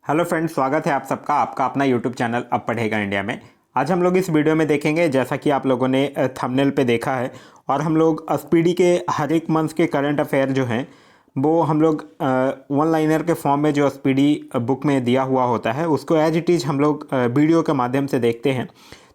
Hello friends, स्वागत है आप सबका आपका अपना यूट्यूब चैनल अब पढ़ेगा इंडिया में। आज हम लोग इस वीडियो में देखेंगे, जैसा कि आप लोगों ने थंबनेल पे देखा है, और हम लोग स्पीडी के हर एक मंथ के करंट अफेयर जो हैं वो हम लोग वन लाइनर के फॉर्म में जो स्पीडी बुक में दिया हुआ होता है उसको एज इट इज़ हम लोग वीडियो के माध्यम से देखते हैं।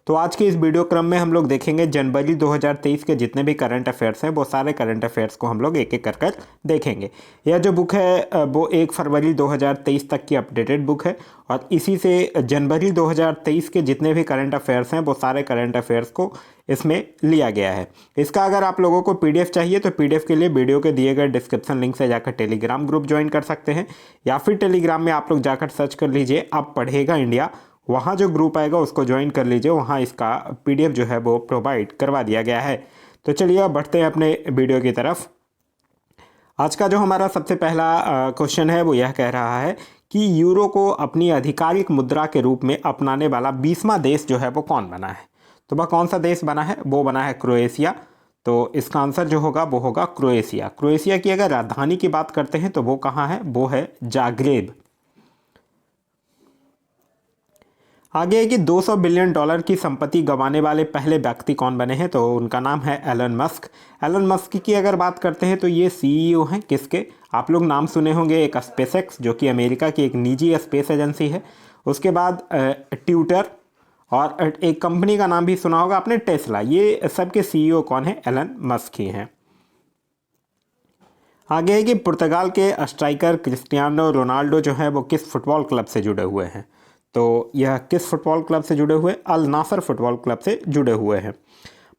तो आज के इस वीडियो क्रम में हम लोग देखेंगे जनवरी 2023 के जितने भी करंट अफेयर्स हैं वो सारे करंट अफेयर्स को हम लोग एक एक कर देखेंगे। यह जो बुक है वो 1 फरवरी 2023 तक की अपडेटेड बुक है, और इसी से जनवरी 2023 के जितने भी करंट अफेयर्स हैं वो सारे करंट अफेयर्स को इसमें लिया गया है। इसका अगर आप लोगों को पीडीएफ चाहिए तो पीडीएफ के लिए वीडियो के दिए गए डिस्क्रिप्शन लिंक से जाकर टेलीग्राम ग्रुप ज्वाइन कर सकते हैं, या फिर टेलीग्राम में आप लोग जाकर सर्च कर लीजिए अब पढ़ेगा इंडिया, वहाँ जो ग्रुप आएगा उसको ज्वाइन कर लीजिए, वहाँ इसका पीडीएफ जो है वो प्रोवाइड करवा दिया गया है। तो चलिए अब बढ़ते हैं अपने वीडियो की तरफ। आज का जो हमारा सबसे पहला क्वेश्चन है वो यह कह रहा है कि यूरो को अपनी आधिकारिक मुद्रा के रूप में अपनाने वाला 20वां देश जो है वो कौन बना है। तो वह कौन सा देश बना है? वो बना है क्रोएशिया। तो इसका आंसर जो होगा वो होगा क्रोएशिया। क्रोएशिया की अगर राजधानी की बात करते हैं तो वो कहाँ है? वो है जाग्रेब। आगे है कि 200 बिलियन डॉलर की संपत्ति गंवाने वाले पहले व्यक्ति कौन बने हैं। तो उनका नाम है एलन मस्क। एलन मस्क की अगर बात करते हैं तो ये सीईओ हैं किसके? आप लोग नाम सुने होंगे, एक स्पेसएक्स जो कि अमेरिका की एक निजी स्पेस एजेंसी है, उसके बाद ट्विटर, और एक कंपनी का नाम भी सुना होगा आपने, टेस्ला। ये सबके सीईओ कौन है? एलन मस्क ही हैं। आगे है कि पुर्तगाल के स्ट्राइकर क्रिस्टियानो रोनाल्डो जो है वो किस फुटबॉल क्लब से जुड़े हुए हैं। तो यह किस फुटबॉल क्लब से जुड़े हुए? अल नासर फुटबॉल क्लब से जुड़े हुए हैं।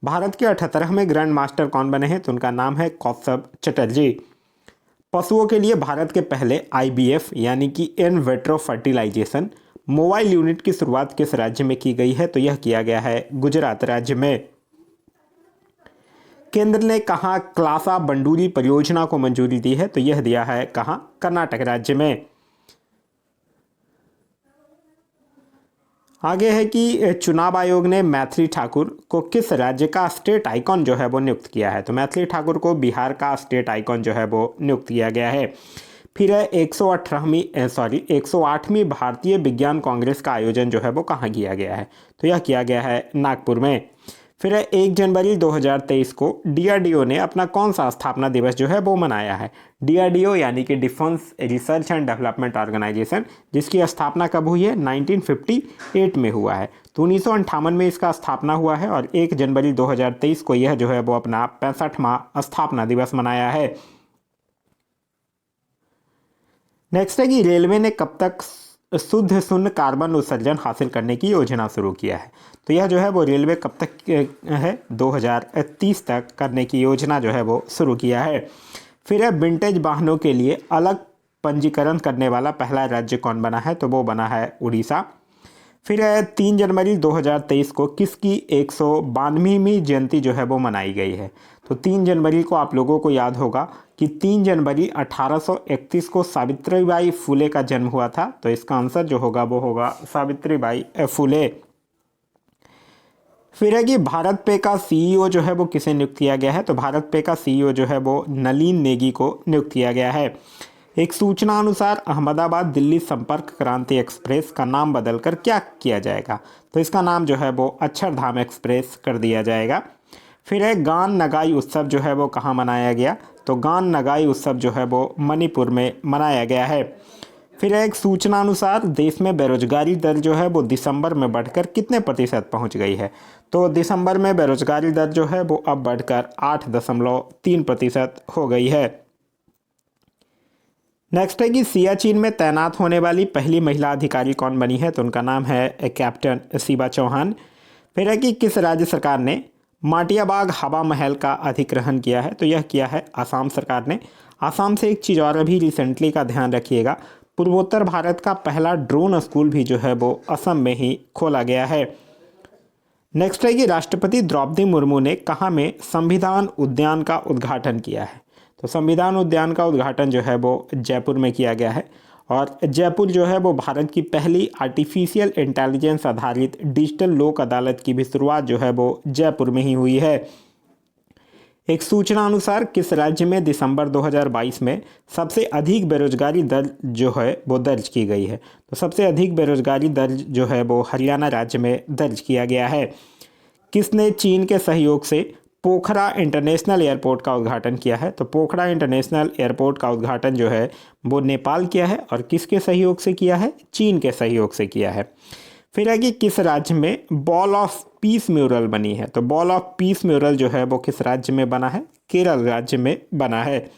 भारत के 78वें ग्रैंड मास्टर कौन बने हैं? तो उनका नाम है कौस्तुभ चटर्जी। पशुओं के लिए भारत के पहले आईवीएफ यानी कि in vitro fertilisation mobile unit की शुरुआत किस राज्य में की गई है? तो यह किया गया है गुजरात राज्य में। केंद्र ने कहाँ क्लासा बंडूरी परियोजना को मंजूरी दी है? तो यह दिया है कहाँ? कर्नाटक राज्य में। आगे है कि चुनाव आयोग ने मैथिली ठाकुर को किस राज्य का स्टेट आइकॉन जो है वो नियुक्त किया है। तो मैथिली ठाकुर को बिहार का स्टेट आइकॉन जो है वो नियुक्त किया गया है। फिर है 108वीं भारतीय विज्ञान कांग्रेस का आयोजन जो है वो कहाँ किया गया है? तो यह किया गया है नागपुर में। फिर 1 जनवरी 2023 को डीआरडीओ ने अपना कौन सा स्थापना दिवस जो है वो मनाया है? डीआरडीओ यानी कि defence research and development organisation, जिसकी स्थापना कब हुई है? 1958 में हुआ है। तो 1958 में इसका स्थापना हुआ है, और 1 जनवरी 2023 को यह जो है वो अपना 65वां स्थापना दिवस मनाया है। नेक्स्ट है कि रेलवे ने कब तक शुद्ध शून्य कार्बन उत्सर्जन हासिल करने की योजना शुरू किया है। तो यह जो है वो रेलवे कब तक है? 2030 तक करने की योजना जो है वो शुरू किया है। फिर है विंटेज वाहनों के लिए अलग पंजीकरण करने वाला पहला राज्य कौन बना है? तो वो बना है उड़ीसा। फिर है 3 जनवरी 2023 को किसकी 192वीं जयंती जो है वो मनाई गई है। तो 3 जनवरी को आप लोगों को याद होगा कि 3 जनवरी 1831 को सावित्रीबाई फुले का जन्म हुआ था। तो इसका आंसर जो होगा वो होगा सावित्रीबाई फुले। फिर है कि भारत पे का सीईओ जो है वो किसे नियुक्त किया गया है? तो भारत पे का सीईओ जो है वो नलिन नेगी को नियुक्त किया गया है। एक सूचना अनुसार अहमदाबाद दिल्ली संपर्क क्रांति एक्सप्रेस का नाम बदलकर क्या किया जाएगा? तो इसका नाम जो है वो अक्षरधाम एक्सप्रेस कर दिया जाएगा। फिर है गान नगाई उत्सव जो है वो कहाँ मनाया गया? तो गान नगाई उत्सव जो है वो मणिपुर में मनाया गया है। फिर एक सूचना अनुसार देश में बेरोजगारी दर जो है वो दिसंबर में बढ़कर कितने प्रतिशत पहुंच गई है? तो दिसंबर में बेरोजगारी दर जो है वो अब बढ़कर 8.3% हो गई है। नेक्स्ट है कि सियाचिन में तैनात होने वाली पहली महिला अधिकारी कौन बनी है? तो उनका नाम है कैप्टन शिवा चौहान। फिर है कि किस राज्य सरकार ने माटियाबाग हवा महल का अधिग्रहण किया है? तो यह किया है आसाम सरकार ने। आसाम से एक चीज़ और अभी रिसेंटली का ध्यान रखिएगा, पूर्वोत्तर भारत का पहला ड्रोन स्कूल भी जो है वो असम में ही खोला गया है। नेक्स्ट है कि राष्ट्रपति द्रौपदी मुर्मू ने कहाँ में संविधान उद्यान का उद्घाटन किया है? तो संविधान उद्यान का उद्घाटन जो है वो जयपुर में किया गया है, और जयपुर जो है वो भारत की पहली आर्टिफिशियल इंटेलिजेंस आधारित डिजिटल लोक अदालत की भी शुरुआत जो है वो जयपुर में ही हुई है। एक सूचना अनुसार किस राज्य में दिसंबर 2022 में सबसे अधिक बेरोजगारी दर जो है वो दर्ज की गई है? तो सबसे अधिक बेरोजगारी दर जो है वो हरियाणा राज्य में दर्ज किया गया है। किसने चीन के सहयोग से पोखरा इंटरनेशनल एयरपोर्ट का उद्घाटन किया है? तो पोखरा इंटरनेशनल एयरपोर्ट का उद्घाटन जो है वो नेपाल किया है और किसके सहयोग से किया है? चीन के सहयोग से किया है। फिर है कि किस राज्य में बॉल ऑफ पीस म्यूरल बनी है? तो बॉल ऑफ पीस म्यूरल जो है वो किस राज्य में बना है? केरल राज्य में बना है।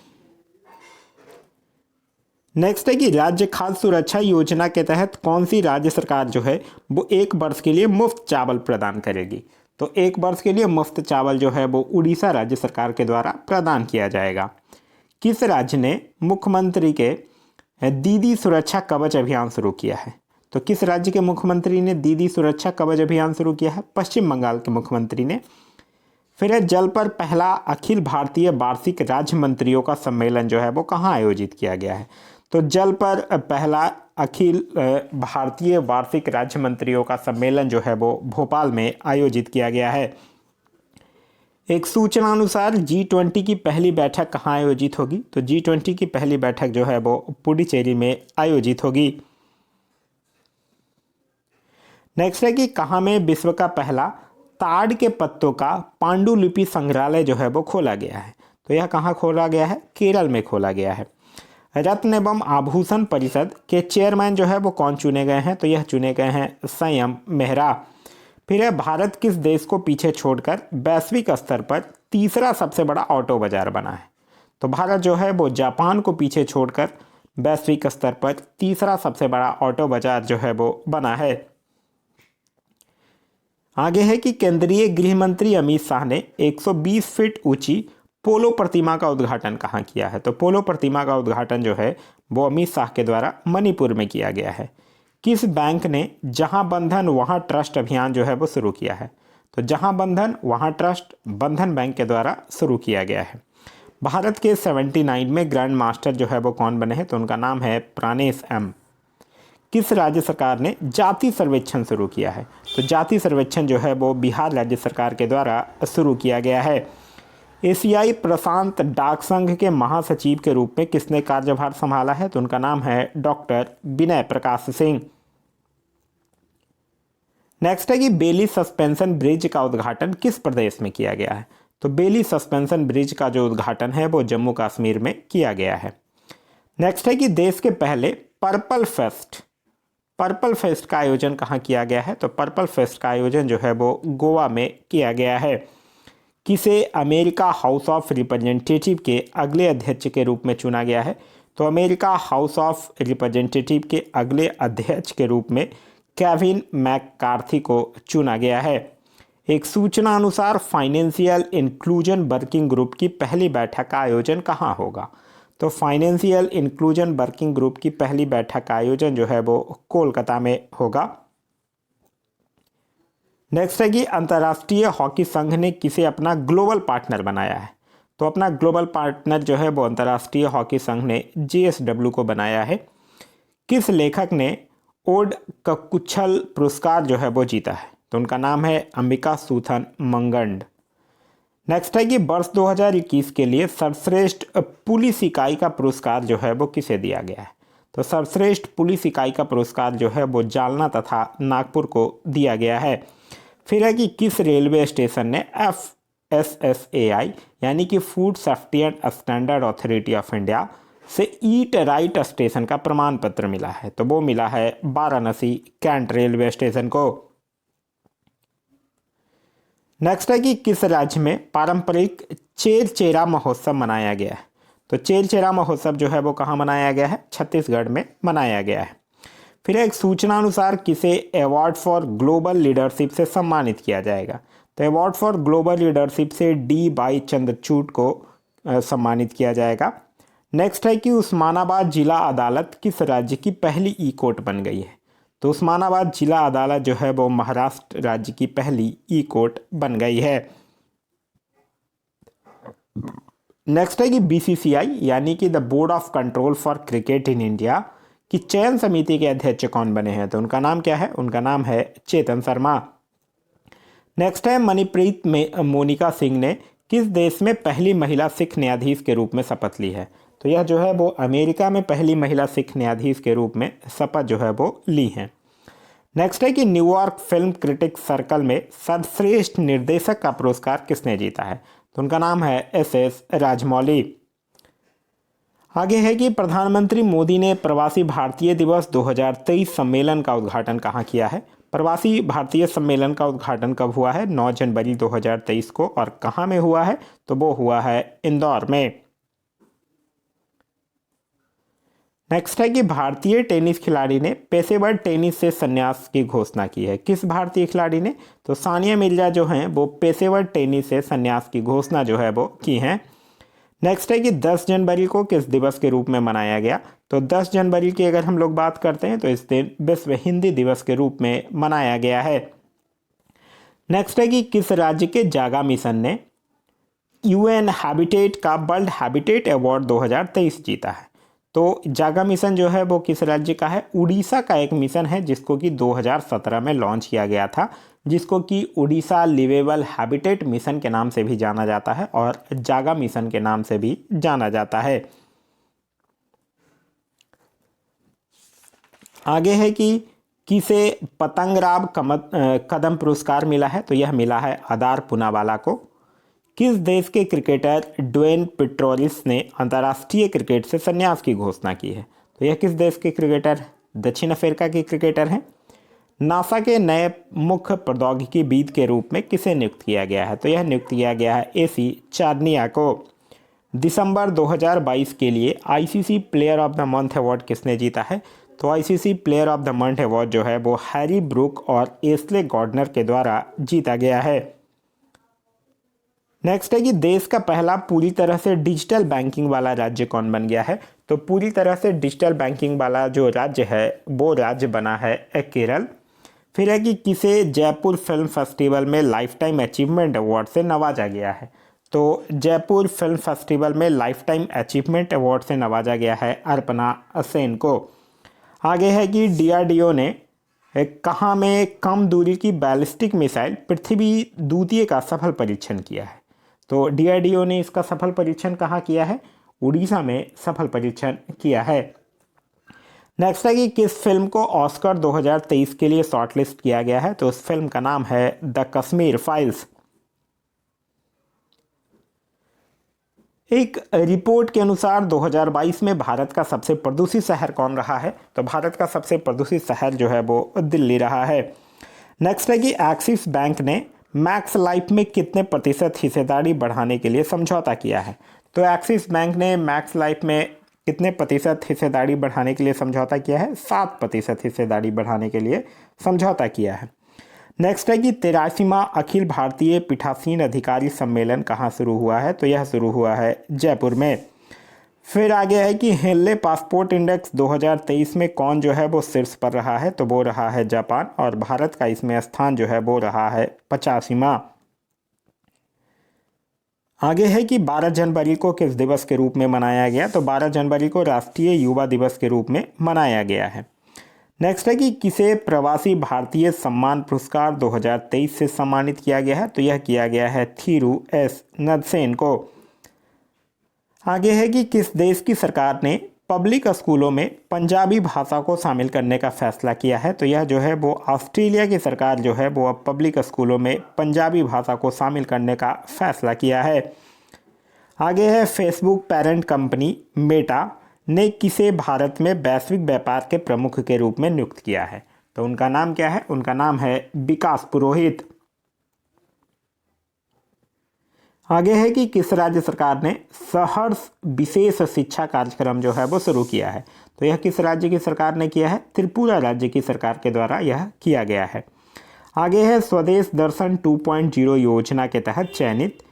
नेक्स्ट है कि राज्य खाद्य सुरक्षा योजना के तहत कौन सी राज्य सरकार जो है वो 1 वर्ष के लिए मुफ्त चावल प्रदान करेगी? तो 1 वर्ष के लिए मुफ्त चावल जो है वो उड़ीसा राज्य सरकार के द्वारा प्रदान किया जाएगा। किस राज्य ने मुख्यमंत्री के दीदी सुरक्षा कवच अभियान शुरू किया है? तो किस राज्य के मुख्यमंत्री ने दीदी सुरक्षा कवच अभियान शुरू किया है? पश्चिम बंगाल के मुख्यमंत्री ने। फिर है जल पर पहला अखिल भारतीय वार्षिक राज्य मंत्रियों का सम्मेलन जो है वो कहाँ आयोजित किया गया है? तो जल पर पहला अखिल भारतीय वार्षिक राज्य मंत्रियों का सम्मेलन जो है वो भोपाल में आयोजित किया गया है। एक सूचना अनुसार G20 की पहली बैठक कहाँ आयोजित होगी? तो G20 की पहली बैठक जो है वो पुडुचेरी में आयोजित होगी। नेक्स्ट है कि कहाँ में विश्व का पहला ताड़ के पत्तों का पांडुलिपि संग्रहालय जो है वो खोला गया है? तो यह कहाँ खोला गया है? केरल में खोला गया है। रत्न एवं आभूषण परिषद के चेयरमैन जो है वो कौन चुने गए हैं? तो यह चुने गए हैं संयम मेहरा। फिर है भारत किस देश को पीछे छोड़कर वैश्विक स्तर पर तीसरा सबसे बड़ा ऑटो बाजार बना है? तो भारत जो है वो जापान को पीछे छोड़कर वैश्विक स्तर पर तीसरा सबसे बड़ा ऑटो बाजार जो है वो बना है। आगे है कि केंद्रीय गृह मंत्री अमित शाह ने 120 फीट ऊंची पोलो प्रतिमा का उद्घाटन कहाँ किया है? तो पोलो प्रतिमा का उद्घाटन जो है वो अमित शाह के द्वारा मणिपुर में किया गया है। किस बैंक ने जहां बंधन वहां ट्रस्ट अभियान जो है वो शुरू किया है? तो जहां बंधन वहां ट्रस्ट बंधन बैंक के द्वारा शुरू किया गया है। भारत के 79 में ग्रैंड मास्टर जो है वो कौन बने हैं? तो उनका नाम है प्राणेश एम। किस राज्य सरकार ने जाति सर्वेक्षण शुरू किया है? तो जाति सर्वेक्षण जो है वो बिहार राज्य सरकार के द्वारा शुरू किया गया है। एशियाई प्रशांत डाक संघ के महासचिव के रूप में किसने कार्यभार संभाला है? तो उनका नाम है डॉक्टर विनय प्रकाश सिंह। नेक्स्ट है कि बेली सस्पेंशन ब्रिज का उद्घाटन किस प्रदेश में किया गया है? तो बेली सस्पेंशन ब्रिज का जो उद्घाटन है वो जम्मू कश्मीर में किया गया है। नेक्स्ट है कि देश के पहले पर्पल फेस्ट का आयोजन कहाँ किया गया है? तो पर्पल फेस्ट का आयोजन जो है वो गोवा में किया गया है। किसे अमेरिका हाउस ऑफ रिप्रेजेंटेटिव के अगले अध्यक्ष के रूप में चुना गया है? तो अमेरिका हाउस ऑफ रिप्रेजेंटेटिव के अगले अध्यक्ष के रूप में केविन मैककार्थी को चुना गया है। एक सूचना अनुसार फाइनेंशियल इंक्लूजन वर्किंग ग्रुप की पहली बैठक का आयोजन कहाँ होगा? तो फाइनेंशियल इंक्लूजन वर्किंग ग्रुप की पहली बैठक का आयोजन जो है वो कोलकाता में होगा। नेक्स्ट है कि अंतर्राष्ट्रीय हॉकी संघ ने किसे अपना ग्लोबल पार्टनर बनाया है? तो अपना ग्लोबल पार्टनर जो है वो अंतर्राष्ट्रीय हॉकी संघ ने JSW को बनाया है। किस लेखक ने ओड ककुच्छल पुरस्कार जो है वो जीता है? तो उनका नाम है अंबिका सूथन मंगंड। नेक्स्ट है कि वर्ष 2021 के लिए सर्वश्रेष्ठ पुलिस इकाई का पुरस्कार जो है वो किसे दिया गया है? तो सर्वश्रेष्ठ पुलिस इकाई का पुरस्कार जो है वो जालना तथा नागपुर को दिया गया है। फिर है कि किस रेलवे स्टेशन ने FSSAI यानी कि food safety and standard authority of India से ईट राइट स्टेशन का प्रमाण पत्र मिला है? तो वो मिला है वाराणसी कैंट रेलवे स्टेशन को। नेक्स्ट है कि किस राज्य में पारंपरिक चेरचेरा महोत्सव मनाया गया है? तो चेरचेरा महोत्सव जो है वो कहाँ मनाया गया है? छत्तीसगढ़ में मनाया गया है। फिर एक सूचना अनुसार किसे अवार्ड फॉर ग्लोबल लीडरशिप से सम्मानित किया जाएगा? तो अवार्ड फॉर ग्लोबल लीडरशिप से D. चंद्रचूड को सम्मानित किया जाएगा। नेक्स्ट है कि उस्मानाबाद जिला अदालत किस राज्य की पहली ई कोर्ट बन गई है? तो उस्मानाबाद जिला अदालत जो है वो महाराष्ट्र राज्य की पहली ई कोर्ट बन गई है। नेक्स्ट है कि BCCI यानी कि the board of control for cricket in India की चयन समिति के अध्यक्ष कौन बने हैं? तो उनका नाम क्या है? उनका नाम है चेतन शर्मा। नेक्स्ट है मणिप्रीत में मोनिका सिंह ने किस देश में पहली महिला सिख न्यायाधीश के रूप में शपथ ली है? तो यह जो है वो अमेरिका में पहली महिला सिख न्यायाधीश के रूप में शपथ जो है वो ली है। नेक्स्ट है कि न्यूयॉर्क फिल्म क्रिटिक्स सर्कल में सर्वश्रेष्ठ निर्देशक का पुरस्कार किसने जीता है? तो उनका नाम है एस राजमौली। आगे है कि प्रधानमंत्री मोदी ने प्रवासी भारतीय दिवस 2023 सम्मेलन का उद्घाटन कहाँ किया है? प्रवासी भारतीय सम्मेलन का उद्घाटन कब हुआ है? 9 जनवरी 2023 को। और कहाँ में हुआ है? तो वो हुआ है इंदौर में। नेक्स्ट है कि भारतीय टेनिस खिलाड़ी ने पेशेवर टेनिस से संन्यास की घोषणा की है। किस भारतीय खिलाड़ी ने? तो सानिया मिर्जा जो हैं वो पेशेवर टेनिस से संन्यास की घोषणा जो है वो की है। नेक्स्ट है कि 10 जनवरी को किस दिवस के रूप में मनाया गया? तो 10 जनवरी की अगर हम लोग बात करते हैं तो इस दिन विश्व हिंदी दिवस के रूप में मनाया गया है। नेक्स्ट है कि किस राज्य के जागा मिशन ने यूएन हैबिटेट का वर्ल्ड हैबिटेट अवार्ड 2023 जीता है? तो जागा मिशन जो है वो किस राज्य का है? उड़ीसा का एक मिशन है जिसको कि 2017 में लॉन्च किया गया था, जिसको कि उड़ीसा लिवेबल हैबिटेट मिशन के नाम से भी जाना जाता है और जागा मिशन के नाम से भी जाना जाता है। आगे है कि किसे पतंगराव कदम पुरस्कार मिला है? तो यह मिला है आदार पूनावाला को। किस देश के क्रिकेटर ड्वेन पेट्रोलिस ने अंतर्राष्ट्रीय क्रिकेट से संन्यास की घोषणा की है? तो यह किस देश के क्रिकेटर? दक्षिण अफ्रीका के क्रिकेटर हैं। नासा के नए मुख्य प्रौद्योगिकीविद के रूप में किसे नियुक्त किया गया है? तो यह नियुक्त किया गया है एसी चार्निया को। दिसंबर 2022 के लिए ICC player of the month award किसने जीता है? तो ICC player of the month award जो है वो हैरी ब्रूक और एस्ले गॉर्डनर के द्वारा जीता गया है। नेक्स्ट है कि देश का पहला पूरी तरह से डिजिटल बैंकिंग वाला राज्य कौन बन गया है? तो पूरी तरह से डिजिटल बैंकिंग वाला जो राज्य है वो राज्य बना है केरल। फिर है कि किसे जयपुर फिल्म फेस्टिवल में लाइफ टाइम अचीवमेंट अवार्ड से नवाजा गया है? तो जयपुर फिल्म फेस्टिवल में लाइफ टाइम अचीवमेंट अवार्ड से नवाजा गया है अर्पणा सेन को। आगे है कि डीआरडीओ ने कहाँ में कम दूरी की बैलिस्टिक मिसाइल पृथ्वी द्वितीय का सफल परीक्षण किया है? तो डीआरडीओ ने इसका सफल परीक्षण कहाँ किया है? उड़ीसा में सफल परीक्षण किया है। नेक्स्ट है कि किस फिल्म को ऑस्कर 2023 के लिए शॉर्टलिस्ट किया गया है? तो उस फिल्म का नाम है द कश्मीर फाइल्स। एक रिपोर्ट के अनुसार 2022 में भारत का सबसे प्रदूषित शहर कौन रहा है? तो भारत का सबसे प्रदूषित शहर जो है वो दिल्ली रहा है। नेक्स्ट है कि एक्सिस बैंक ने मैक्स लाइफ में कितने प्रतिशत हिस्सेदारी बढ़ाने के लिए समझौता किया है? तो एक्सिस बैंक ने मैक्स लाइफ में कितने प्रतिशत हिस्सेदारी बढ़ाने के लिए समझौता किया है? 7% हिस्सेदारी बढ़ाने के लिए समझौता किया है। नेक्स्ट है कि 83वां अखिल भारतीय पीठासीन अधिकारी सम्मेलन कहाँ शुरू हुआ है? तो यह शुरू हुआ है जयपुर में। फिर आगे है कि हेनले पासपोर्ट इंडेक्स 2023 में कौन जो है वो शीर्ष पर रहा है? तो वो रहा है जापान और भारत का इसमें स्थान जो है वो रहा है 85वां। आगे है कि 12 जनवरी को किस दिवस के रूप में मनाया गया? तो 12 जनवरी को राष्ट्रीय युवा दिवस के रूप में मनाया गया है। नेक्स्ट है कि किसे प्रवासी भारतीय सम्मान पुरस्कार 2023 से सम्मानित किया गया है? तो यह किया गया है थिरू एस नरसेन को। आगे है कि किस देश की सरकार ने पब्लिक स्कूलों में पंजाबी भाषा को शामिल करने का फैसला किया है? तो यह जो है वो ऑस्ट्रेलिया की सरकार जो है वो अब पब्लिक स्कूलों में पंजाबी भाषा को शामिल करने का फैसला किया है। आगे है फेसबुक पेरेंट कंपनी मेटा ने किसे भारत में वैश्विक व्यापार के प्रमुख के रूप में नियुक्त किया है? तो उनका नाम क्या है? उनका नाम है विकास पुरोहित। आगे है कि किस राज्य सरकार ने सहर्ष विशेष शिक्षा कार्यक्रम जो है वो शुरू किया है? तो यह किस राज्य की सरकार ने किया है? त्रिपुरा राज्य की सरकार के द्वारा यह किया गया है। आगे है स्वदेश दर्शन 2.0 योजना के तहत चयनित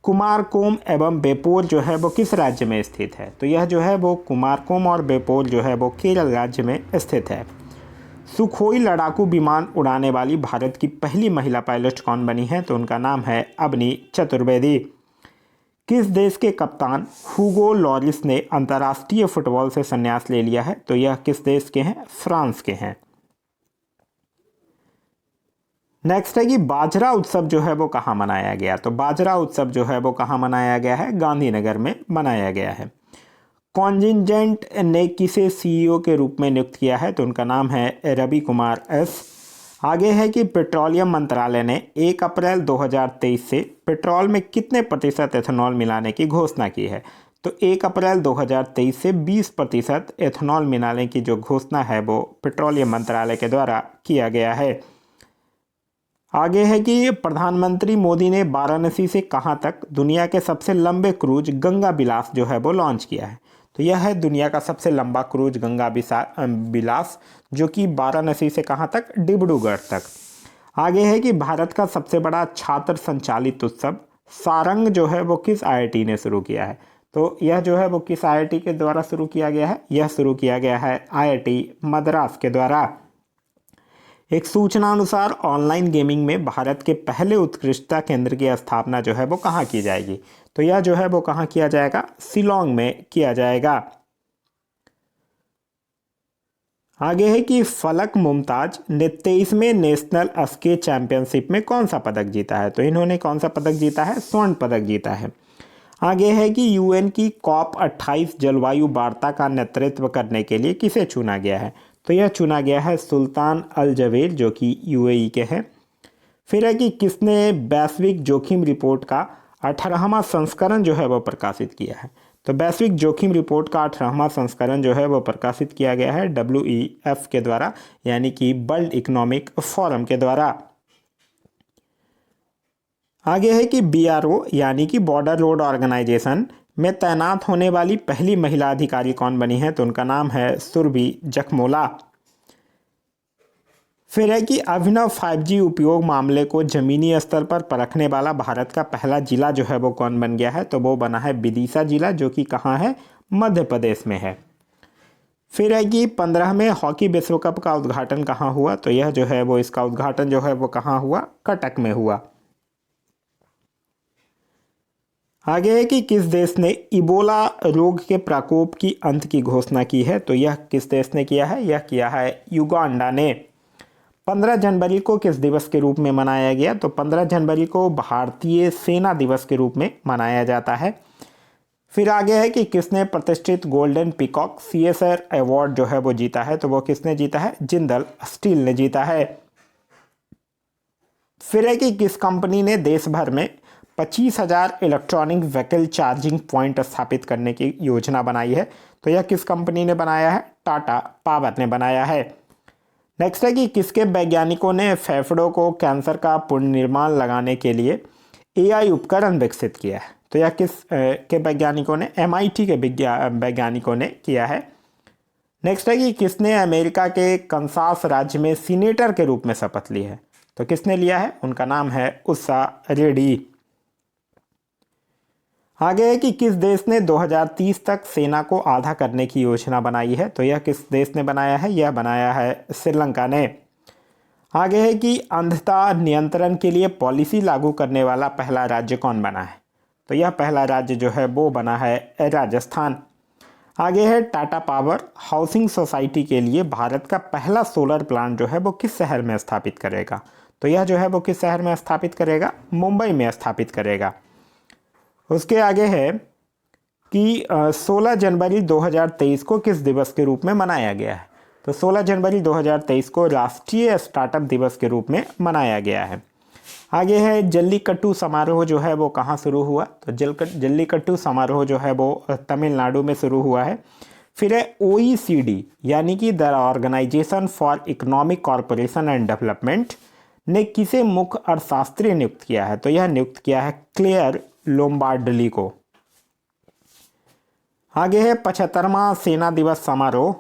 कुमारकोम एवं बेपोर जो है वो किस राज्य में स्थित है? तो यह जो है वो कुमारकोम और बेपोर जो है वो केरल राज्य में स्थित है। सुखोई लड़ाकू विमान उड़ाने वाली भारत की पहली महिला पायलट कौन बनी है? तो उनका नाम है अवनी चतुर्वेदी। किस देश के कप्तान हुगो लॉरिस ने अंतर्राष्ट्रीय फुटबॉल से संन्यास ले लिया है? तो यह किस देश के हैं? फ्रांस के हैं। नेक्स्ट है कि बाजरा उत्सव जो है वो कहाँ मनाया गया। तो बाजरा उत्सव जो है वो कहाँ मनाया गया है, गांधीनगर में मनाया गया है। कॉन्जिजेंट ने किसे सीईओ के रूप में नियुक्त किया है, तो उनका नाम है रवि कुमार एस। आगे है कि पेट्रोलियम मंत्रालय ने 1 अप्रैल 2023 से पेट्रोल में कितने प्रतिशत एथेनॉल मिलाने की घोषणा की है। तो 1 अप्रैल 2023 से 20% एथेनॉल मिलाने की जो घोषणा है वो पेट्रोलियम मंत्रालय के द्वारा किया गया है। आगे है कि प्रधानमंत्री मोदी ने वाराणसी से कहाँ तक दुनिया के सबसे लंबे क्रूज गंगा विलास जो है वो लॉन्च किया है। तो यह है दुनिया का सबसे लंबा क्रूज गंगा विलास, जो कि वाराणसी से कहाँ तक, डिब्रूगढ़ तक। आगे है कि भारत का सबसे बड़ा छात्र संचालित उत्सव सारंग जो है वो किस आईआईटी ने शुरू किया है। तो यह जो है वो किस आईआईटी के द्वारा शुरू किया गया है, यह शुरू किया गया है आईआईटी मद्रास के द्वारा। एक सूचना अनुसार ऑनलाइन गेमिंग में भारत के पहले उत्कृष्टता केंद्र की स्थापना जो है वो कहाँ की जाएगी। तो यह जो है वो कहाँ किया जाएगा, शिलोंग में किया जाएगा। आगे है कि फलक मुमताज ने 23वें नेशनल स्केच चैंपियनशिप में कौन सा पदक जीता है। तो इन्होंने कौन सा पदक जीता है, स्वर्ण पदक जीता है। आगे है कि यूएन की COP28 जलवायु वार्ता का नेतृत्व करने के लिए किसे चुना गया है। तो यह चुना गया है सुल्तान अल जवेर, जो कि यूएई के हैं। फिर है कि किसने वैश्विक जोखिम रिपोर्ट का 18वां संस्करण जो है वो प्रकाशित किया है। तो वैश्विक जोखिम रिपोर्ट का 18वां संस्करण जो है वो प्रकाशित किया गया है WEF के द्वारा, यानी कि वर्ल्ड इकोनॉमिक फोरम के द्वारा। आगे है कि BRO यानी कि बॉर्डर रोड ऑर्गेनाइजेशन में तैनात होने वाली पहली महिला अधिकारी कौन बनी है। तो उनका नाम है सुरभि जखमोला। फिर है कि अभिनव 5G उपयोग मामले को जमीनी स्तर पर परखने वाला भारत का पहला जिला जो है वो कौन बन गया है। तो वो बना है विदिशा जिला, जो कि कहाँ है, मध्य प्रदेश में है। फिर है कि 15वें हॉकी विश्व कप का उद्घाटन कहाँ हुआ। तो यह जो है वो इसका उद्घाटन जो है वो कहाँ हुआ, कटक में हुआ। आगे है कि किस देश ने इबोला रोग के प्रकोप की अंत की घोषणा की है। तो यह किस देश ने किया है, यह किया है युगांडा ने। 15 जनवरी को किस दिवस के रूप में मनाया गया। तो 15 जनवरी को भारतीय सेना दिवस के रूप में मनाया जाता है। फिर आगे है कि किसने प्रतिष्ठित गोल्डन पीकॉक CSR अवार्ड जो है वो जीता है। तो वो किसने जीता है, जिंदल स्टील ने जीता है। फिर है कि किस कंपनी ने देश भर में 25,000 इलेक्ट्रॉनिक व्हीकल चार्जिंग पॉइंट स्थापित करने की योजना बनाई है। तो यह किस कंपनी ने बनाया है, टाटा पावर ने बनाया है। नेक्स्ट है कि किसके वैज्ञानिकों ने फेफड़ों को कैंसर का पुनर्निर्माण लगाने के लिए AI उपकरण विकसित किया है। तो यह किस के वैज्ञानिकों ने, MIT के वैज्ञानिकों ने किया है। नेक्स्ट है कि किसने अमेरिका के कंसास राज्य में सीनेटर के रूप में शपथ ली है। तो किसने लिया है, उनका नाम है उषा रेड्डी। आगे है कि किस देश ने 2030 तक सेना को आधा करने की योजना बनाई है। तो यह किस देश ने बनाया है, यह बनाया है श्रीलंका ने। आगे है कि अंधता नियंत्रण के लिए पॉलिसी लागू करने वाला पहला राज्य कौन बना है। तो यह पहला राज्य जो है वो बना है राजस्थान। आगे है टाटा पावर हाउसिंग सोसाइटी के लिए भारत का पहला सोलर प्लांट जो है वो किस शहर में स्थापित करेगा। तो यह जो है वो किस शहर में स्थापित करेगा, मुंबई में स्थापित करेगा। उसके आगे है कि 16 जनवरी 2023 को किस दिवस के रूप में मनाया गया है। तो 16 जनवरी 2023 को राष्ट्रीय स्टार्टअप दिवस के रूप में मनाया गया है। आगे है जल्लीकट्टू समारोह जो है वो कहाँ शुरू हुआ। तो जल्लीकट्टू समारोह जो है वो तमिलनाडु में शुरू हुआ है। फिर है OECD यानी कि the organisation for economic corporation and development ने किसे मुख्य अर्थशास्त्री नियुक्त किया है। तो यह नियुक्त किया है क्लेयर लोम्बार्डली को। आगे है 75वां सेना दिवस समारोह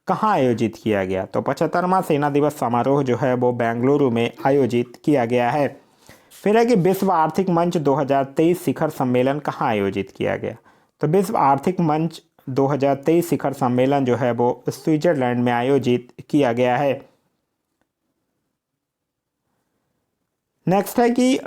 कहाँ आयोजित किया गया। तो 75वां सेना दिवस समारोह जो है वो बेंगलुरु में आयोजित किया गया है। फिर है कि विश्व आर्थिक मंच 2023 शिखर सम्मेलन कहाँ आयोजित किया गया। तो विश्व आर्थिक मंच 2023 शिखर सम्मेलन जो है वो स्विट्जरलैंड में आयोजित किया गया है। नेक्स्ट है कि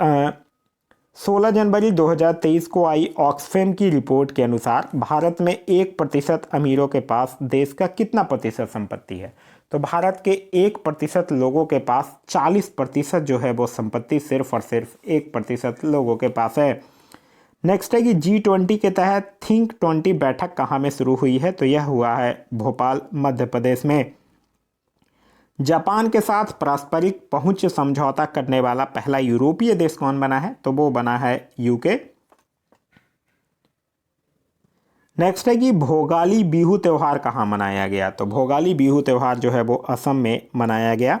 16 जनवरी 2023 को आई ऑक्सफैम की रिपोर्ट के अनुसार भारत में 1% अमीरों के पास देश का कितना प्रतिशत संपत्ति है। तो भारत के 1% लोगों के पास 40% जो है वो संपत्ति सिर्फ और सिर्फ 1% लोगों के पास है। नेक्स्ट है कि G20 के तहत थिंक 20 बैठक कहाँ में शुरू हुई है? तो यह हुआ है भोपाल, मध्य प्रदेश में। जापान के साथ पारस्परिक पहुंच समझौता करने वाला पहला यूरोपीय देश कौन बना है? तो वो बना है यूके। नेक्स्ट है कि भोगाली बिहू त्यौहार कहाँ मनाया गया? तो भोगाली बिहू त्यौहार जो है वो असम में मनाया गया।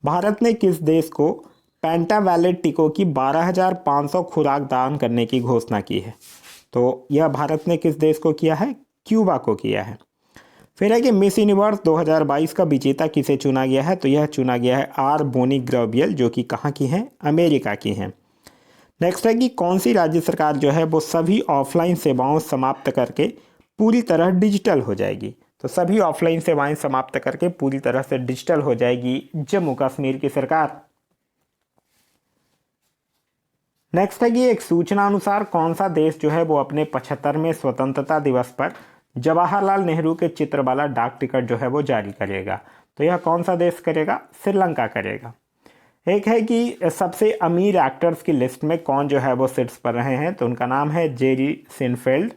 भारत ने किस देश को पेंटावैलेट टीकों की 12,500 खुराक दान करने की घोषणा की है? तो यह भारत ने किस देश को किया है? क्यूबा को किया है। फिर है कि मिस यूनिवर्स 2022 का विजेता किसे चुना गया है? तो यह चुना गया है आर बोनी ग्रेवियल, जो कि कहाँ की हैं? अमेरिका की हैं। नेक्स्ट है कि कौन सी राज्य सरकार जो है वो सभी ऑफलाइन सेवाओं समाप्त करके पूरी तरह डिजिटल हो जाएगी? तो सभी ऑफलाइन सेवाएं समाप्त करके पूरी तरह से डिजिटल हो जाएगी जम्मू कश्मीर की सरकार। नेक्स्ट है कि एक सूचना अनुसार कौन सा देश जो है वो अपने 75वें स्वतंत्रता दिवस पर जवाहरलाल नेहरू के चित्र वाला डाक टिकट जो है वो जारी करेगा? तो यह कौन सा देश करेगा? श्रीलंका करेगा। एक है कि सबसे अमीर एक्टर्स की लिस्ट में कौन जो है वो सीट्स पर रहे हैं? तो उनका नाम है जेरी सिनफेल्ड।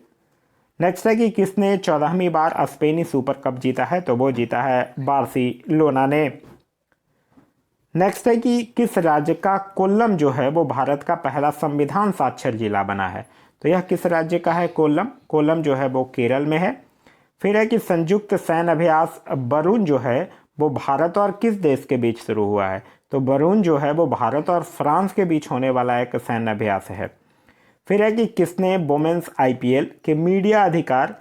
नेक्स्ट है कि किसने 14वीं बार स्पेनी सुपर कप जीता है? तो वो जीता है बार्सिलोना ने। नेक्स्ट है कि किस राज्य का कोल्लम जो है वो भारत का पहला संविधान साक्षर जिला बना है? तो यह किस राज्य का है? कोल्लम। कोल्लम जो है वो केरल में है। फिर है कि संयुक्त सैन्य अभ्यास वरुण जो है वो भारत और किस देश के बीच शुरू हुआ है? तो वरुण जो है वो भारत और फ्रांस के बीच होने वाला एक सैन्य अभ्यास है। फिर है कि किसने वुमेन्स IPL के मीडिया अधिकार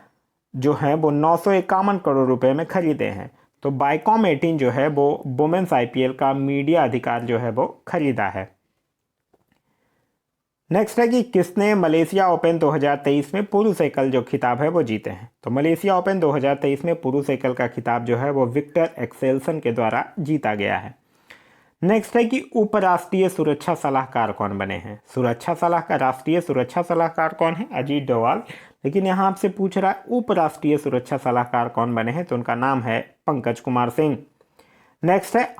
जो हैं वो 951 करोड़ रुपए में खरीदे हैं? तो बाइकॉम 18 जो है वो वुमेन्स IPL का मीडिया अधिकार जो है वो खरीदा है। नेक्स्ट है कि किसने मलेशिया ओपन 2023 में पुरुष एकल जो खिताब है वो जीते हैं? तो मलेशिया ओपन 2023 में पुरुष एकल का खिताब जो है वो विक्टर एक्सेल्सन के द्वारा जीता गया है। नेक्स्ट है कि उपराष्ट्रीय सुरक्षा सलाहकार कौन बने हैं? सुरक्षा सलाहकार, राष्ट्रीय सुरक्षा सलाहकार कौन है? अजीत डोवाल। लेकिन यहाँ आपसे पूछ रहा है उपराष्ट्रीय सुरक्षा सलाहकार कौन बने हैं? तो उनका नाम है पंकज कुमार सिंह। नेक्स्ट है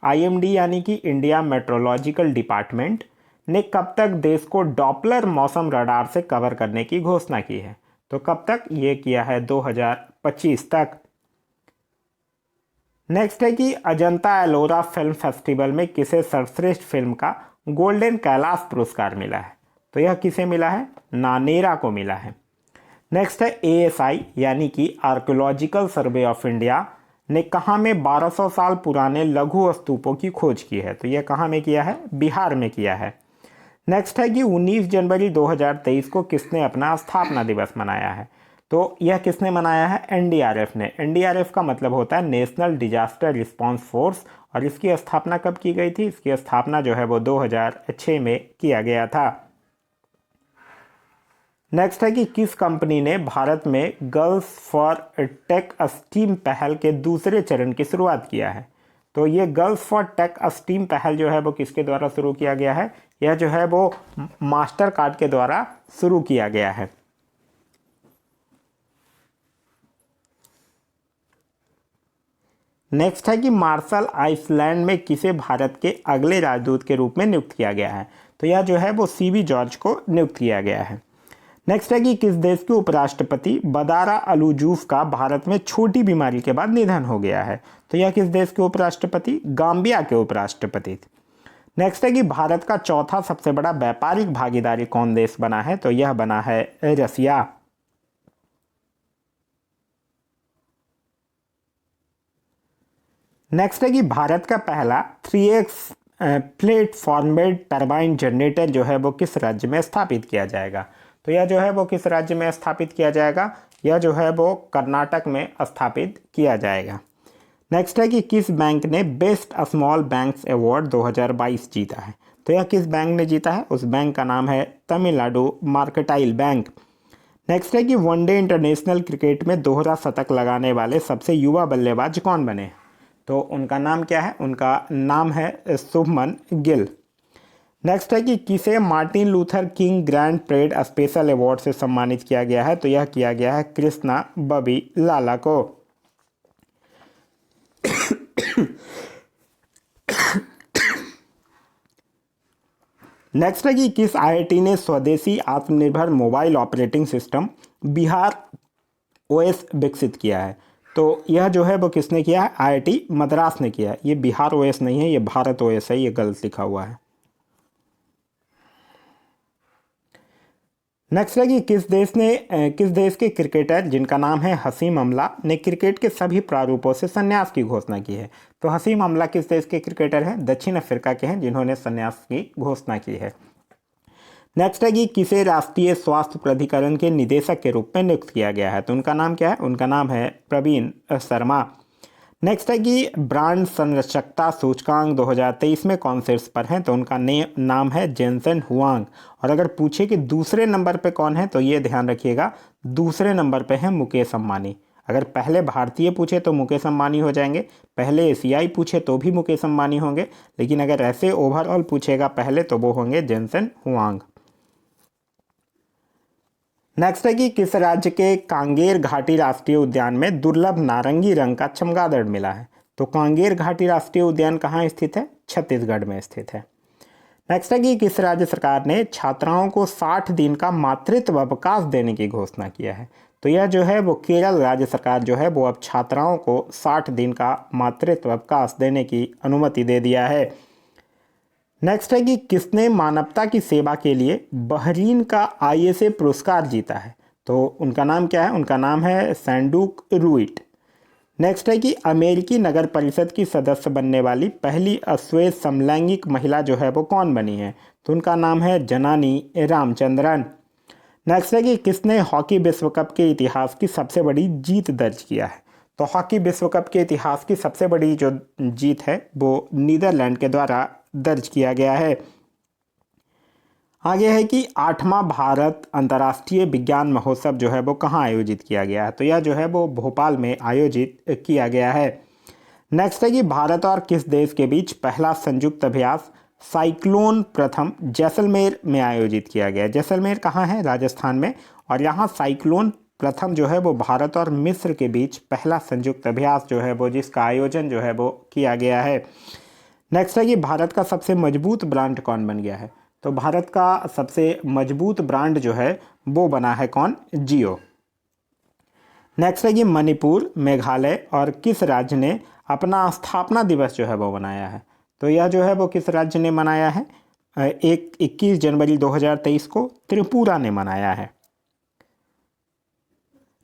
IMD यानी कि इंडिया मेट्रोलॉजिकल डिपार्टमेंट ने कब तक देश को डॉपलर मौसम रडार से कवर करने की घोषणा की है? तो कब तक? ये किया है 2025 तक। नेक्स्ट है कि अजंता एलोरा फिल्म फेस्टिवल में किसे सर्वश्रेष्ठ फिल्म का गोल्डन कैलाश पुरस्कार मिला है? तो यह किसे मिला है? नानेरा को मिला है। नेक्स्ट है ASI यानी कि आर्कियोलॉजिकल सर्वे ऑफ इंडिया ने कहाँ में 1200 साल पुराने लघु स्तूपों की खोज की है? तो यह कहाँ में किया है? बिहार में किया है। नेक्स्ट है कि 19 जनवरी 2023 को किसने अपना स्थापना दिवस मनाया है? तो यह किसने मनाया है? NDRF ने। NDRF का मतलब होता है नेशनल डिजास्टर रिस्पांस फोर्स, और इसकी स्थापना कब की गई थी? इसकी स्थापना जो है वो 2006 में किया गया था। नेक्स्ट है कि किस कंपनी ने भारत में गर्ल्स फॉर टेक स्टीम पहल के दूसरे चरण की शुरुआत किया है? तो ये गर्ल्स फॉर टेक स्टीम पहल जो है वो किसके द्वारा शुरू किया गया है? यह जो है वो मास्टर कार्ड के द्वारा शुरू किया गया है। नेक्स्ट है कि मार्शल आइसलैंड में किसे भारत के अगले राजदूत के रूप में नियुक्त किया गया है? तो यह जो है वो CB जॉर्ज को नियुक्त किया गया है। नेक्स्ट है कि किस देश के उपराष्ट्रपति बदारा अलूजूफ का भारत में छोटी बीमारी के बाद निधन हो गया है? तो यह किस देश के उपराष्ट्रपति? गाम्बिया के उपराष्ट्रपति। नेक्स्ट है कि भारत का चौथा सबसे बड़ा व्यापारिक भागीदारी कौन देश बना है? तो यह बना है रसिया। नेक्स्ट है कि भारत का पहला 3x प्लेटफॉर्मेड टरबाइन जनरेटर जो है वो किस राज्य में स्थापित किया जाएगा? तो यह जो है वो किस राज्य में स्थापित किया जाएगा? यह जो है वो कर्नाटक में स्थापित किया जाएगा। नेक्स्ट है कि किस बैंक ने बेस्ट स्मॉल बैंक्स अवार्ड 2022 जीता है? तो यह किस बैंक ने जीता है? उस बैंक का नाम है तमिलनाडु मर्केंटाइल बैंक। नेक्स्ट है कि वनडे इंटरनेशनल क्रिकेट में दोहरा शतक लगाने वाले सबसे युवा बल्लेबाज कौन बने? तो उनका नाम क्या है? उनका नाम है शुभमन गिल। नेक्स्ट है कि किसे Martin Luther king grand parade special award से सम्मानित किया गया है? तो यह किया गया है कृष्णा बबी लाला को। नेक्स्ट है कि किस आईआईटी ने स्वदेशी आत्मनिर्भर mobile operating system Bihar OS विकसित किया है? तो यह जो है वो किसने किया है? आईआईटी मद्रास ने किया है। ये बिहार ओएस नहीं है, ये भारत ओएस है, ये गलत लिखा हुआ है। नेक्स्ट है कि किस देश के क्रिकेटर जिनका नाम है हसीम अमला ने क्रिकेट के सभी प्रारूपों से संन्यास की घोषणा की है? तो हसीम अमला किस देश के क्रिकेटर हैं? दक्षिण अफ्रीका के हैं, जिन्होंने संन्यास की घोषणा की है। नेक्स्ट है कि किसे राष्ट्रीय स्वास्थ्य प्राधिकरण के निदेशक के रूप में नियुक्त किया गया है? तो उनका नाम क्या है? उनका नाम है प्रवीण शर्मा। नेक्स्ट है कि ब्रांड संरक्षकता सूचकांक 2023 में कौन शीर्ष पर है? तो उनका नाम है जेनसेन हुआंग। और अगर पूछे कि दूसरे नंबर पे कौन है, तो ये ध्यान रखिएगा, दूसरे नंबर पे है मुकेश अंबानी। अगर पहले भारतीय पूछे तो मुकेश अंबानी हो जाएंगे, पहले एशियाई पूछे तो भी मुकेश अंबानी होंगे, लेकिन अगर ऐसे ओवरऑल पूछेगा पहले तो वो होंगे जेनसेन हुआंग। नेक्स्ट है कि किस राज्य के कांगेर घाटी राष्ट्रीय उद्यान में दुर्लभ नारंगी रंग का चमगादड़ मिला है? तो कांगेर घाटी राष्ट्रीय उद्यान कहाँ स्थित है? छत्तीसगढ़ में स्थित है। नेक्स्ट है कि किस राज्य सरकार ने छात्राओं को 60 दिन का मातृत्व अवकाश देने की घोषणा किया है? तो यह जो है वो केरल राज्य सरकार जो है वो अब छात्राओं को 60 दिन का मातृत्व अवकाश देने की अनुमति दे दिया है। नेक्स्ट है कि किसने मानवता की सेवा के लिए बहरीन का आईएसए पुरस्कार जीता है? तो उनका नाम क्या है? उनका नाम है सैंडुक रूइट। नेक्स्ट है कि अमेरिकी नगर परिषद की सदस्य बनने वाली पहली अश्वेत समलैंगिक महिला जो है वो कौन बनी है? तो उनका नाम है जनानी रामचंद्रन। नेक्स्ट है कि किसने हॉकी विश्व कप के इतिहास की सबसे बड़ी जीत दर्ज किया है? तो हॉकी विश्व कप के इतिहास की सबसे बड़ी जो जीत है वो नीदरलैंड के द्वारा दर्ज किया गया है। आगे है कि 8वां भारत अंतर्राष्ट्रीय विज्ञान महोत्सव जो है वो कहाँ आयोजित किया गया है? तो यह जो है वो भोपाल में आयोजित किया गया है। नेक्स्ट है कि भारत और किस देश के बीच पहला संयुक्त अभ्यास साइक्लोन प्रथम जैसलमेर में आयोजित किया गया? जैसलमेर कहाँ है? राजस्थान में। और यहाँ साइक्लोन प्रथम जो है वो भारत और मिस्र के बीच पहला संयुक्त अभ्यास जो है वो जिसका आयोजन जो है वो किया गया है। नेक्स्ट है कि भारत का सबसे मजबूत ब्रांड कौन बन गया है? तो भारत का सबसे मजबूत ब्रांड जो है वो बना है कौन? जियो। नेक्स्ट है कि मणिपुर, मेघालय और किस राज्य ने अपना स्थापना दिवस जो है वो मनाया है? तो यह जो है वो किस राज्य ने मनाया है? 21 जनवरी 2023 को त्रिपुरा ने मनाया है।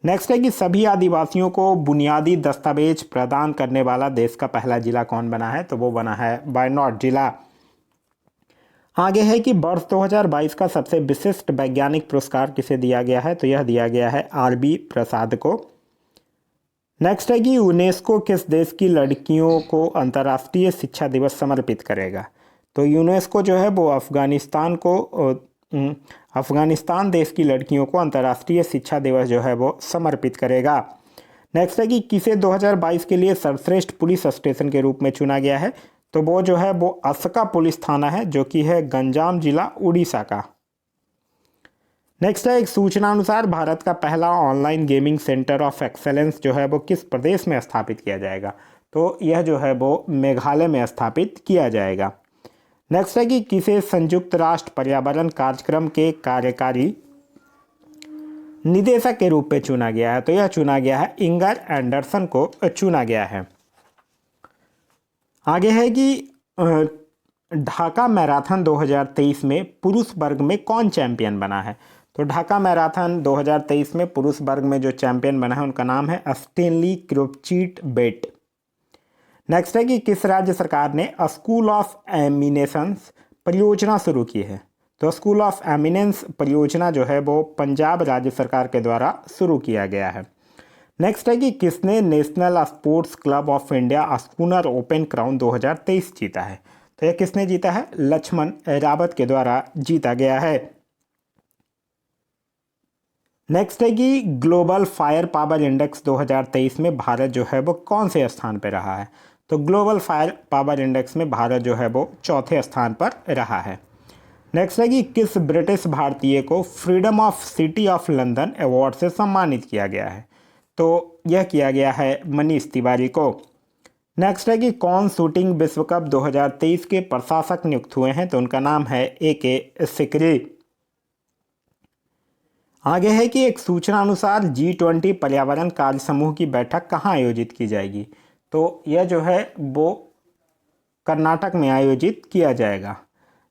नेक्स्ट है कि सभी आदिवासियों को बुनियादी दस्तावेज प्रदान करने वाला देश का पहला जिला कौन बना है? तो वो बना है वायनाड जिला। आगे है कि वर्ष 2022 का सबसे विशिष्ट वैज्ञानिक पुरस्कार किसे दिया गया है? तो यह दिया गया है आरबी प्रसाद को। नेक्स्ट है कि यूनेस्को किस देश की लड़कियों को अंतर्राष्ट्रीय शिक्षा दिवस समर्पित करेगा? तो यूनेस्को जो है वो अफगानिस्तान देश की लड़कियों को अंतर्राष्ट्रीय शिक्षा दिवस जो है वो समर्पित करेगा। नेक्स्ट है कि किसे 2022 के लिए सर्वश्रेष्ठ पुलिस स्टेशन के रूप में चुना गया है? तो वो जो है वो असका पुलिस थाना है जो कि है गंजाम जिला उड़ीसा का। नेक्स्ट है एक सूचना अनुसार भारत का पहला online gaming centre of excellence जो है वो किस प्रदेश में स्थापित किया जाएगा? तो यह जो है वो मेघालय में स्थापित किया जाएगा। नेक्स्ट है कि किसे संयुक्त राष्ट्र पर्यावरण कार्यक्रम के कार्यकारी निदेशक के रूप में चुना गया है? तो यह चुना गया है इंगर एंडरसन को चुना गया है। आगे है कि ढाका मैराथन 2023 में पुरुष वर्ग में कौन चैंपियन बना है? तो ढाका मैराथन 2023 में पुरुष वर्ग में जो चैंपियन बना है उनका नाम है स्टेनली क्रोपचीट बेट। नेक्स्ट है कि किस राज्य सरकार ने स्कूल ऑफ एमिनेशंस परियोजना शुरू की है? तो स्कूल ऑफ एमिनेंस परियोजना जो है वो पंजाब राज्य सरकार के द्वारा शुरू किया गया है। नेक्स्ट है कि किसने national sports club of India schooner open crown 2023 जीता है? तो यह किसने जीता है? लक्ष्मण रावत के द्वारा जीता गया है। नेक्स्ट है कि ग्लोबल फायर पावर इंडेक्स 2023 में भारत जो है वो कौन से स्थान पर रहा है? तो ग्लोबल फायर पावर इंडेक्स में भारत जो है वो चौथे स्थान पर रहा है। नेक्स्ट है कि किस ब्रिटिश भारतीय को freedom of city of London award से सम्मानित किया गया है? तो यह किया गया है मनीष तिवारी को। नेक्स्ट है कि कौन शूटिंग विश्व कप 2023 के प्रशासक नियुक्त हुए हैं, तो उनका नाम है AK सिकरी। आगे है कि एक सूचना अनुसार G20 पर्यावरण कार्य समूह की बैठक कहाँ आयोजित की जाएगी, तो यह जो है वो कर्नाटक में आयोजित किया जाएगा।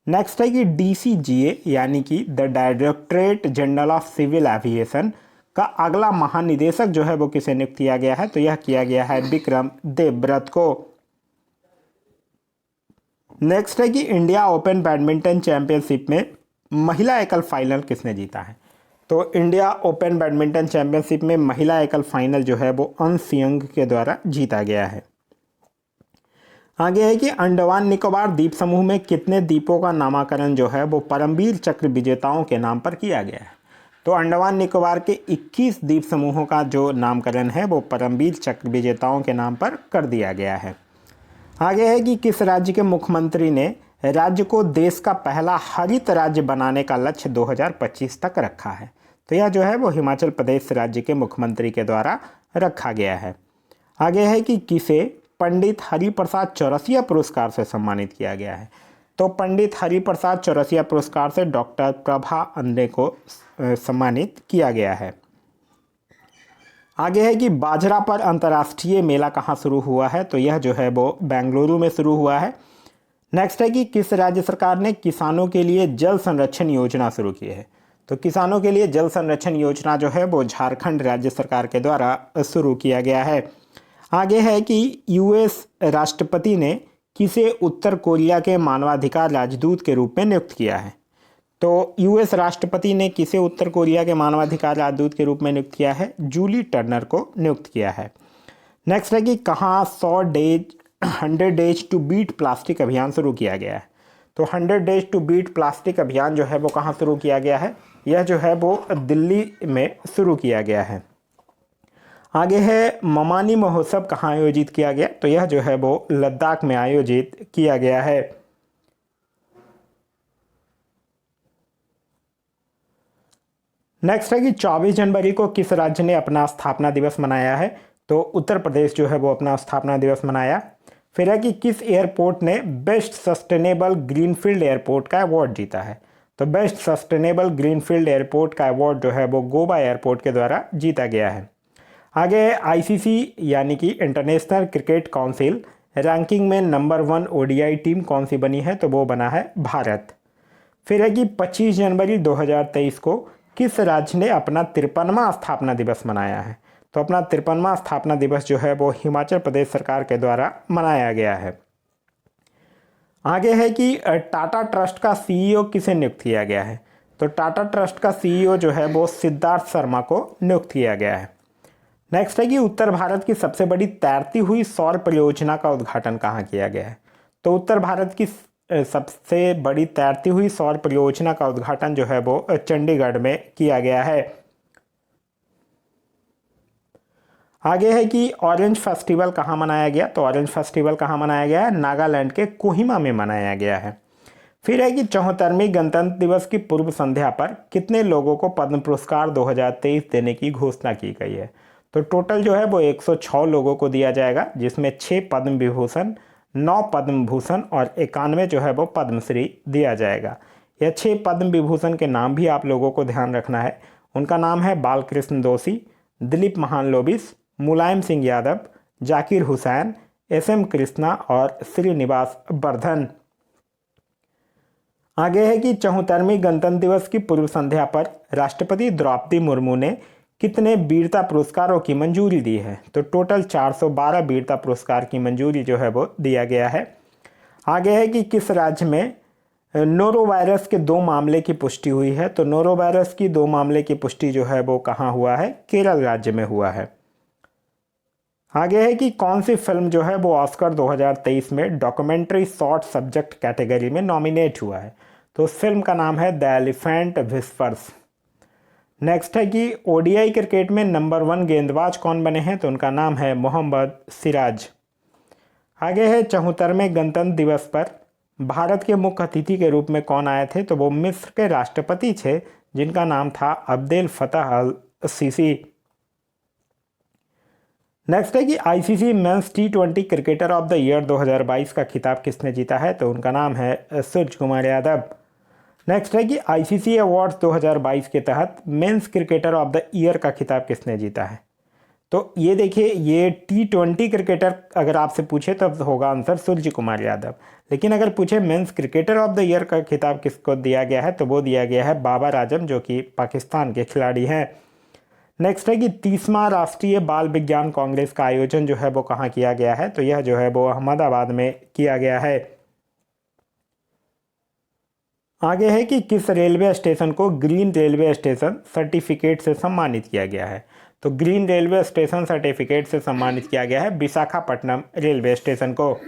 नेक्स्ट है कि DCGA यानी कि the directorate general of civil aviation का अगला महानिदेशक जो है वो किसे नियुक्त किया गया है, तो यह किया गया है विक्रम देवव्रत को। नेक्स्ट है कि इंडिया ओपन बैडमिंटन चैंपियनशिप में महिला एकल फाइनल किसने जीता है, तो इंडिया ओपन बैडमिंटन चैंपियनशिप में महिला एकल फाइनल जो है वो अनसियंग के द्वारा जीता गया है। आगे है कि अंडमान निकोबार द्वीप समूह में कितने द्वीपों का नामकरण जो है वो परमवीर चक्र विजेताओं के नाम पर किया गया है, तो अंडमान निकोबार के 21 द्वीप समूहों का जो नामकरण है वो परमवीर चक्र विजेताओं के नाम पर कर दिया गया है। आगे है कि किस राज्य के मुख्यमंत्री ने राज्य को देश का पहला हरित राज्य बनाने का लक्ष्य 2025 तक रखा है, तो यह जो है वो हिमाचल प्रदेश राज्य के मुख्यमंत्री के द्वारा रखा गया है। आगे है कि किसे पंडित हरिप्रसाद चौरसिया पुरस्कार से सम्मानित किया गया है, तो पंडित हरिप्रसाद चौरसिया पुरस्कार से डॉक्टर प्रभा अंदे को सम्मानित किया गया है। आगे है कि बाजरा पर अंतर्राष्ट्रीय मेला कहाँ शुरू हुआ है, तो यह जो है वो बेंगलुरु में शुरू हुआ है। नेक्स्ट है कि किस राज्य सरकार ने किसानों के लिए जल संरक्षण योजना शुरू की है, तो किसानों के लिए जल संरक्षण योजना जो है वो झारखंड राज्य सरकार के द्वारा शुरू किया गया है। आगे है कि US राष्ट्रपति ने किसे उत्तर कोरिया के मानवाधिकार राजदूत के रूप में नियुक्त किया है, तो US राष्ट्रपति ने किसे उत्तर कोरिया के मानवाधिकार राजदूत के रूप में नियुक्त किया है, जूली टर्नर को नियुक्त किया है। नेक्स्ट है कि कहाँ 100 डेज टू बीट प्लास्टिक अभियान शुरू किया गया है, तो 100 डेज टू बीट प्लास्टिक अभियान जो है वो कहाँ शुरू किया गया है, यह जो है वो दिल्ली में शुरू किया गया है। आगे है ममानी महोत्सव कहाँ आयोजित किया गया, तो यह जो है वो लद्दाख में आयोजित किया गया है। नेक्स्ट है कि 24 जनवरी को किस राज्य ने अपना स्थापना दिवस मनाया है, तो उत्तर प्रदेश जो है वो अपना स्थापना दिवस मनाया। फिर है कि किस एयरपोर्ट ने बेस्ट सस्टेनेबल ग्रीनफील्ड एयरपोर्ट का अवार्ड जीता है, तो बेस्ट सस्टेनेबल ग्रीनफील्ड एयरपोर्ट का अवार्ड जो है वो गोवा एयरपोर्ट के द्वारा जीता गया है। आगे है ICC यानी कि इंटरनेशनल क्रिकेट काउंसिल रैंकिंग में नंबर 1 ODI टीम कौन सी बनी है, तो वो बना है भारत। फिर है कि 25 जनवरी 2023 को किस राज्य ने अपना 53वां स्थापना दिवस मनाया है, तो अपना 53वां स्थापना दिवस जो है वो हिमाचल प्रदेश सरकार के द्वारा मनाया गया है। आगे है कि टाटा ट्रस्ट का CEO किसे नियुक्त किया गया है, तो टाटा ट्रस्ट का CEO जो है वो सिद्धार्थ शर्मा को नियुक्त किया गया है। नेक्स्ट है कि उत्तर भारत की सबसे बड़ी तैरती हुई सौर परियोजना का उद्घाटन कहाँ किया गया है, तो उत्तर भारत की सबसे बड़ी तैरती हुई सौर परियोजना का उद्घाटन जो है वो चंडीगढ़ में किया गया है। आगे है कि ऑरेंज फेस्टिवल कहाँ मनाया गया, तो ऑरेंज फेस्टिवल कहाँ मनाया गया है, नागालैंड के कोहिमा में मनाया गया है। फिर है कि 74वें गणतंत्र दिवस की पूर्व संध्या पर कितने लोगों को पद्म पुरस्कार 2023 देने की घोषणा की गई है, तो टोटल जो है वो 106 लोगों को दिया जाएगा, जिसमें 6 पद्म विभूषण, 9 पद्म भूषण और 91 जो है वो पद्मश्री दिया जाएगा। यह 6 पद्म विभूषण के नाम भी आप लोगों को ध्यान रखना है। उनका नाम है बालकृष्ण दोषी, दिलीप महालनोबिस, मुलायम सिंह यादव, जाकिर हुसैन, SM कृष्णा और श्रीनिवास वर्धन। आगे है कि 74वें गणतंत्र दिवस की पूर्व संध्या पर राष्ट्रपति द्रौपदी मुर्मू ने कितने वीरता पुरस्कारों की मंजूरी दी है, तो टोटल 412 वीरता पुरस्कार की मंजूरी जो है वो दिया गया है। आगे है कि किस राज्य में नोरोवायरस के 2 मामले की पुष्टि हुई है, तो नोरोवायरस की 2 मामले की पुष्टि जो है वो कहाँ हुआ है, केरल राज्य में हुआ है। आगे है कि कौन सी फिल्म जो है वो ऑस्कर 2023 में डॉक्यूमेंट्री शॉर्ट सब्जेक्ट कैटेगरी में नॉमिनेट हुआ है, तो उस फिल्म का नाम है द एलिफेंट विस्पर्स। नेक्स्ट है कि ODI क्रिकेट में नंबर 1 गेंदबाज कौन बने हैं, तो उनका नाम है मोहम्मद सिराज। आगे है 74वें गणतंत्र दिवस पर भारत के मुख्य अतिथि के रूप में कौन आए थे, तो वो मिस्र के राष्ट्रपति थे जिनका नाम था अब्देल फतह अल सीसी। नेक्स्ट है कि ICC men's T20 cricketer of the year 2022 का खिताब किसने जीता है, तो उनका नाम है सूर्य कुमार यादव। नेक्स्ट है कि आईसीसी अवार्ड्स 2022 के तहत men's cricketer of the year का खिताब किसने जीता है, तो ये देखिए, ये T20 क्रिकेटर अगर आपसे पूछे तब होगा आंसर सूर्य कुमार यादव, लेकिन अगर पूछे men's cricketer of the year का खिताब किसको दिया गया है, तो वो दिया गया है बाबर आजम, जो कि पाकिस्तान के खिलाड़ी हैं। नेक्स्ट है कि 30वां राष्ट्रीय बाल विज्ञान कांग्रेस का आयोजन जो है वो कहाँ किया गया है, तो यह जो है वो अहमदाबाद में किया गया है। आगे है कि किस रेलवे स्टेशन को ग्रीन रेलवे स्टेशन सर्टिफिकेट से सम्मानित किया गया है, तो ग्रीन रेलवे स्टेशन सर्टिफिकेट से सम्मानित किया गया है विशाखापट्टनम रेलवे स्टेशन को।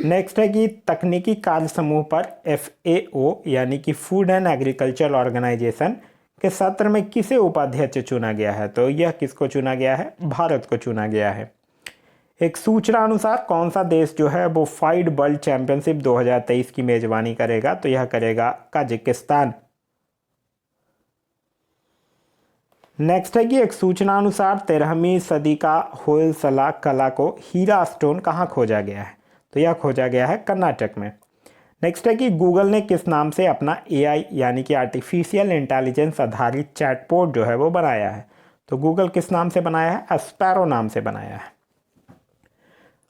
नेक्स्ट है कि तकनीकी कार्य समूह पर FAO यानी कि फूड एंड एग्रीकल्चर ऑर्गेनाइजेशन के सत्र में किसे उपाध्यक्ष चुना गया है, तो यह किसको चुना गया है, भारत को चुना गया है। एक सूचना अनुसार कौन सा देश जो है वो फाइड वर्ल्ड चैंपियनशिप 2023 की मेजबानी करेगा, तो यह करेगा कजाकिस्तान। नेक्स्ट है कि एक सूचना अनुसार 13वीं सदी का होयसला कला को हीरा स्टोन कहाँ खोजा गया है, तो यह खोजा गया है कर्नाटक में। नेक्स्ट है कि गूगल ने किस नाम से अपना AI यानी कि आर्टिफिशियल इंटेलिजेंस आधारित चैटबॉट जो है वो बनाया है, तो गूगल किस नाम से बनाया है, एस्पैरो नाम से बनाया है।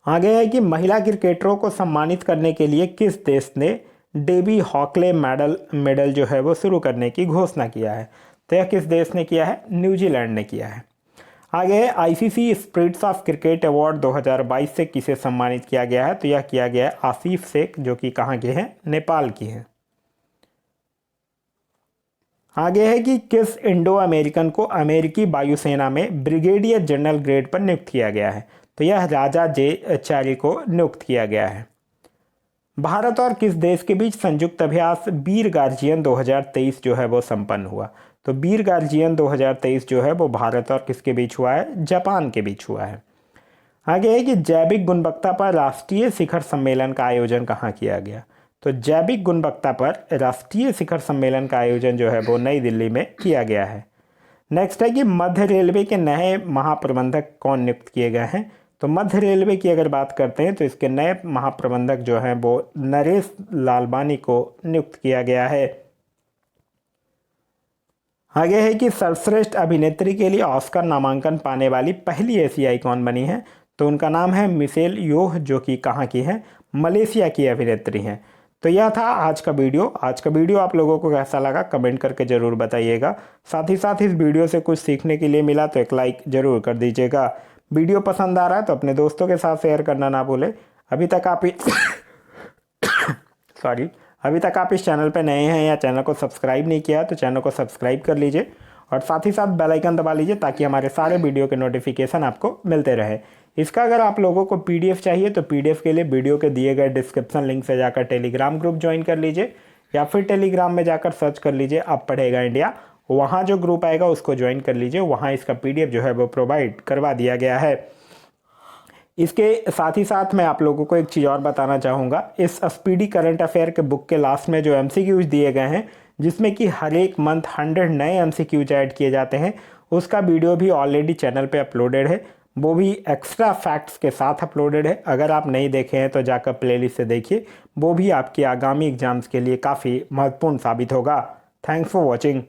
आगे है कि महिला क्रिकेटरों को सम्मानित करने के लिए किस देश ने डेबी हॉकले मेडल जो है वो शुरू करने की घोषणा किया है, तो यह किस देश ने किया है, न्यूजीलैंड ने किया है। आगे है ICC spirits of cricket award 2022 से किसे सम्मानित किया गया है, तो यह किया गया है आसिफ शेख, जो कि कहाँ के हैं, नेपाल की हैं। आगे है कि किस इंडो अमेरिकन को अमेरिकी वायुसेना में ब्रिगेडियर जनरल ग्रेड पर नियुक्त किया गया है, तो यह राजा जे चारी को नियुक्त किया गया है। भारत और किस देश के बीच संयुक्त अभ्यास वीर गार्जियन 2023 जो है वो संपन्न हुआ, तो वीर गार्जियन 2023 जो है वो भारत और किसके बीच हुआ है, जापान के बीच हुआ है। आगे है कि जैविक गुणवत्ता पर राष्ट्रीय शिखर सम्मेलन का आयोजन कहाँ किया गया, तो जैविक गुणवत्ता पर राष्ट्रीय शिखर सम्मेलन का आयोजन जो है वो नई दिल्ली में किया गया है। नेक्स्ट है कि मध्य रेलवे के नए महाप्रबंधक कौन नियुक्त किए गए हैं, तो मध्य रेलवे की अगर बात करते हैं तो इसके नए महाप्रबंधक जो हैं वो नरेश लालवानी को नियुक्त किया गया है। आगे है कि सर्वश्रेष्ठ अभिनेत्री के लिए ऑस्कर नामांकन पाने वाली पहली एशियाई कौन बनी है, तो उनका नाम है मिशेल योह, जो कि कहाँ की हैं, मलेशिया की अभिनेत्री हैं। तो यह था आज का वीडियो। आज का वीडियो आप लोगों को कैसा लगा कमेंट करके ज़रूर बताइएगा। साथ ही साथ इस वीडियो से कुछ सीखने के लिए मिला तो एक लाइक ज़रूर कर दीजिएगा। वीडियो पसंद आ रहा है तो अपने दोस्तों के साथ शेयर करना ना भूलें। अभी तक आप इस चैनल पर नए हैं या चैनल को सब्सक्राइब नहीं किया तो चैनल को सब्सक्राइब कर लीजिए और साथ ही साथ बेल आइकन दबा लीजिए ताकि हमारे सारे वीडियो के नोटिफिकेशन आपको मिलते रहे। इसका अगर आप लोगों को PDF चाहिए तो PDF के लिए वीडियो के दिए गए डिस्क्रिप्शन लिंक से जाकर टेलीग्राम ग्रुप ज्वाइन कर लीजिए या फिर टेलीग्राम में जाकर सर्च कर लीजिए अब पढ़ेगा इंडिया, वहाँ जो ग्रुप आएगा उसको ज्वाइन कर लीजिए। वहाँ इसका PDF जो है वो प्रोवाइड करवा दिया गया है। इसके साथ ही साथ मैं आप लोगों को एक चीज़ और बताना चाहूँगा। इस स्पीडी करंट अफेयर के बुक के लास्ट में जो MCQs दिए गए हैं जिसमें कि हर एक मंथ 100 नए MCQs ऐड किए जाते हैं, उसका वीडियो भी ऑलरेडी चैनल पे अपलोडेड है। वो भी एक्स्ट्रा फैक्ट्स के साथ अपलोडेड है। अगर आप नहीं देखे हैं तो जाकर प्लेलिस्ट से देखिए, वो भी आपके आगामी एग्जाम्स के लिए काफ़ी महत्वपूर्ण साबित होगा। Thanks for watching.